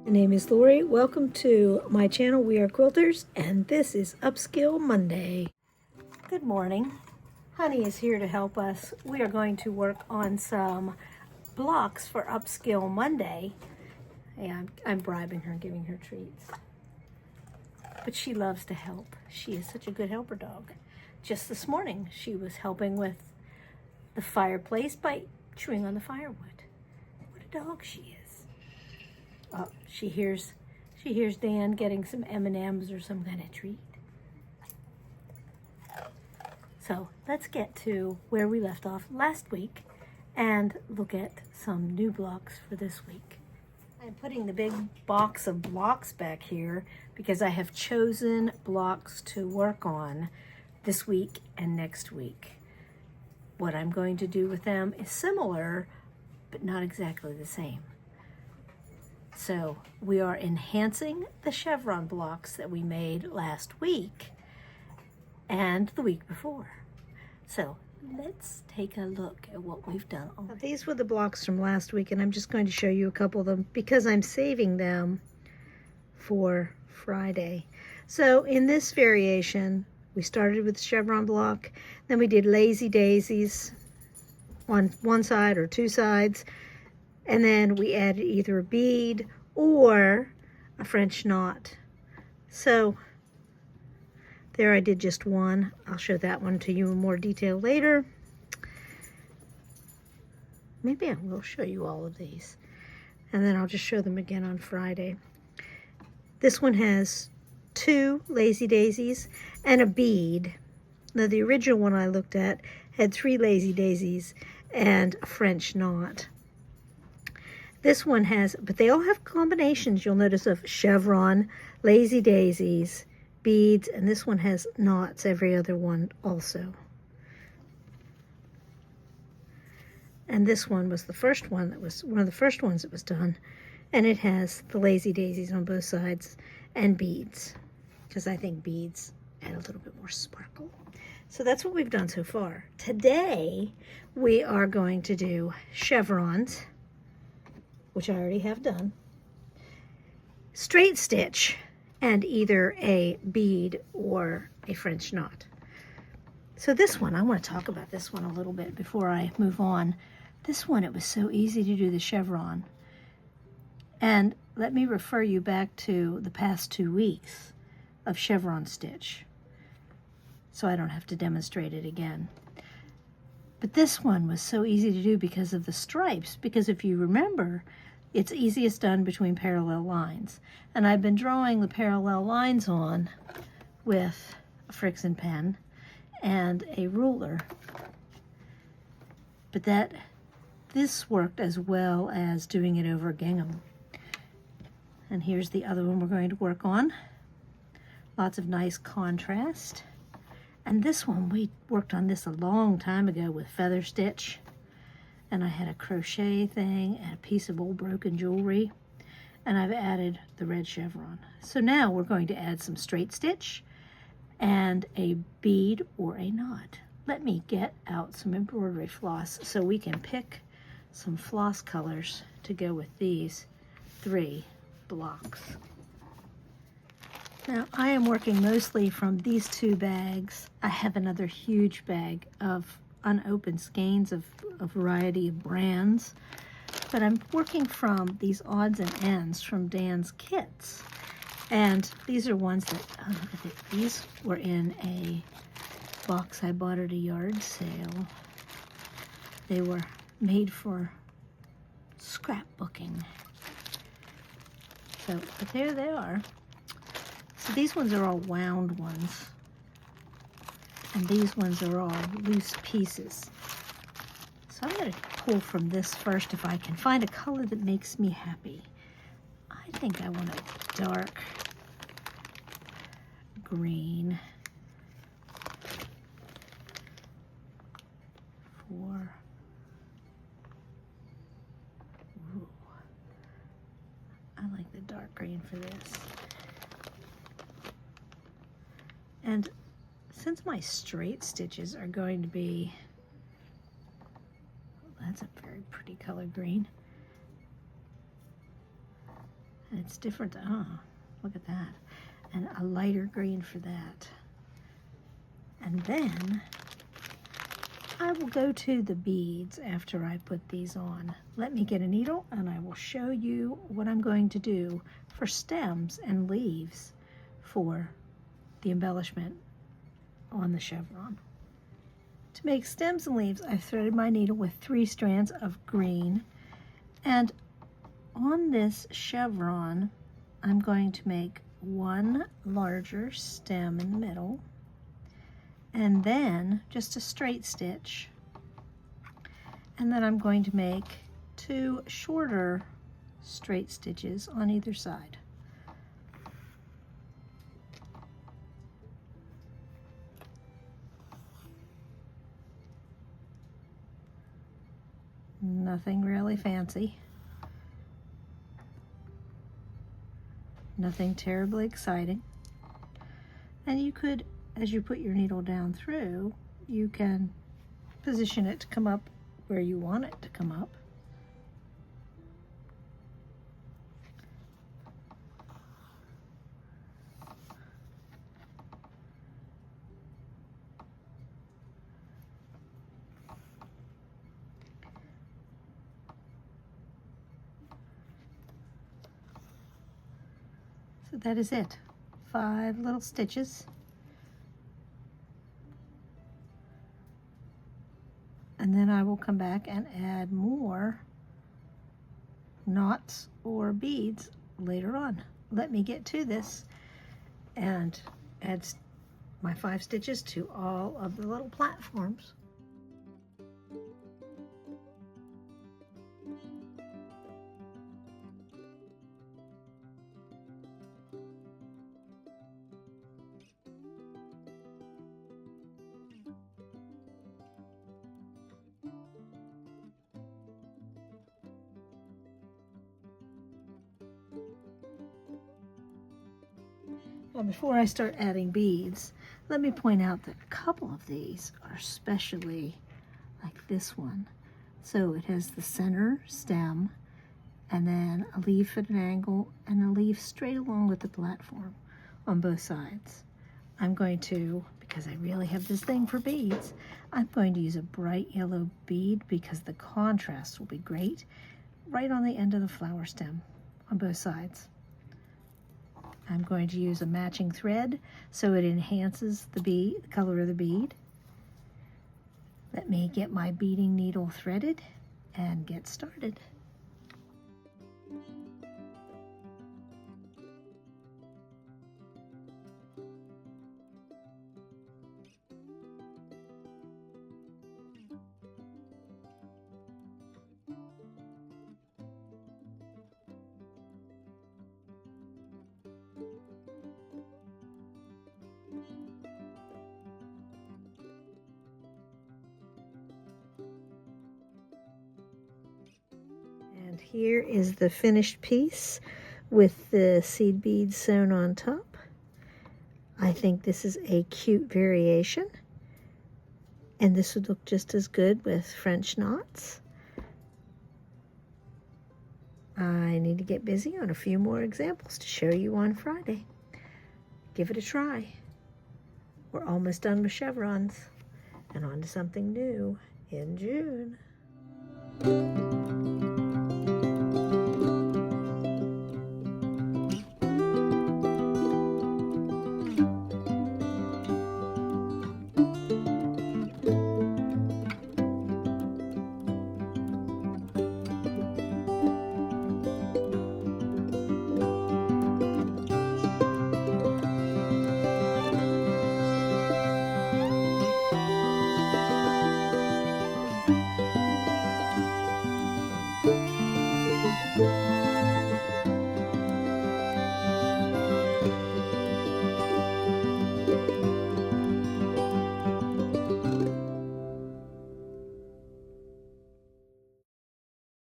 My name is Lori. Welcome to my channel. We are quilters, and this is Upskill Monday. Good morning. Honey is here to help us. We are going to work on some blocks for Upskill Monday. And I'm bribing her and giving her treats. But she loves to help. She is such a good helper dog. Just this morning, she was helping with the fireplace by chewing on the firewood. What a dog she is. Oh, she hears Dan getting some M&Ms or some kind of treat. So let's get to where we left off last week and look at some new blocks for this week. I'm putting the big box of blocks back here because I have chosen blocks to work on this week and next week. What I'm going to do with them is similar, but not exactly the same. So we are enhancing the chevron blocks that we made last week and the week before. So let's take a look at what we've done. Now, these were the blocks from last week, and I'm just going to show you a couple of them because I'm saving them for Friday. So in this variation, we started with the chevron block, then we did lazy daisies on one side or two sides, and then we added either a bead or a French knot. So there I did just one. I'll show that one to you in more detail later. Maybe I will show you all of these. And then I'll just show them again on Friday. This one has 2 lazy daisies and a bead. Now the original one I looked at had 3 lazy daisies and a French knot. This one has, but they all have combinations, you'll notice, of chevron, lazy daisies, beads, and this one has knots, every other one also. And this one was the first one that was one of the first ones that was done, and it has the lazy daisies on both sides and beads, because I think beads add a little bit more sparkle. So that's what we've done so far. Today we are going to do chevrons, which I already have done, straight stitch, and either a bead or a French knot. So this one, I want to talk about this one a little bit before I move on. This one, it was so easy to do the chevron. And let me refer you back to the past 2 weeks of chevron stitch, so I don't have to demonstrate it again. But this one was so easy to do because of the stripes, because if you remember, it's easiest done between parallel lines. And I've been drawing the parallel lines on with a Frixion pen and a ruler. But this worked as well as doing it over gingham. And here's the other one we're going to work on. Lots of nice contrast. And this one, we worked on this a long time ago with feather stitch. And I had a crochet thing and a piece of old broken jewelry, and I've added the red chevron. So now we're going to add some straight stitch and a bead or a knot. Let me get out some embroidery floss so we can pick some floss colors to go with these 3 blocks. Now I am working mostly from these 2 bags. I have another huge bag of unopened skeins of a variety of brands, but I'm working from these odds and ends from Dan's kits, and these are ones that these were in a box I bought at a yard sale. They were made for scrapbooking. So, but there they are. So these ones are all wound ones, and these ones are all loose pieces. So I'm going to pull from this first if I can find a color that makes me happy. I think I want a dark green for, ooh, I like the dark green for this. And since my straight stitches are going to be, that's a very pretty color green. And it's different. Oh, look at that. And a lighter green for that. And then I will go to the beads after I put these on. Let me get a needle and I will show you what I'm going to do for stems and leaves for the embellishment on the chevron. To make stems and leaves, I've threaded my needle with 3 strands of green, and on this chevron I'm going to make 1 larger stem in the middle, and then just a straight stitch, and then I'm going to make 2 shorter straight stitches on either side. Nothing really fancy. Nothing terribly exciting. And you could, as you put your needle down through, you can position it to come up where you want it to come up. So that is it. 5 little stitches. And then I will come back and add more knots or beads later on. Let me get to this and add my 5 stitches to all of the little platforms. Now, before I start adding beads, let me point out that a couple of these are especially like this one. So it has the center stem, and then a leaf at an angle, and a leaf straight along with the platform on both sides. I'm going to, because I really have this thing for beads, I'm going to use a bright yellow bead because the contrast will be great right on the end of the flower stem on both sides. I'm going to use a matching thread so it enhances the bead, the color of the bead. Let me get my beading needle threaded and get started. And here is the finished piece with the seed beads sewn on top. I think this is a cute variation, and this would look just as good with French knots. I need to get busy on a few more examples to show you on Friday. Give it a try. We're almost done with chevrons and on to something new in June.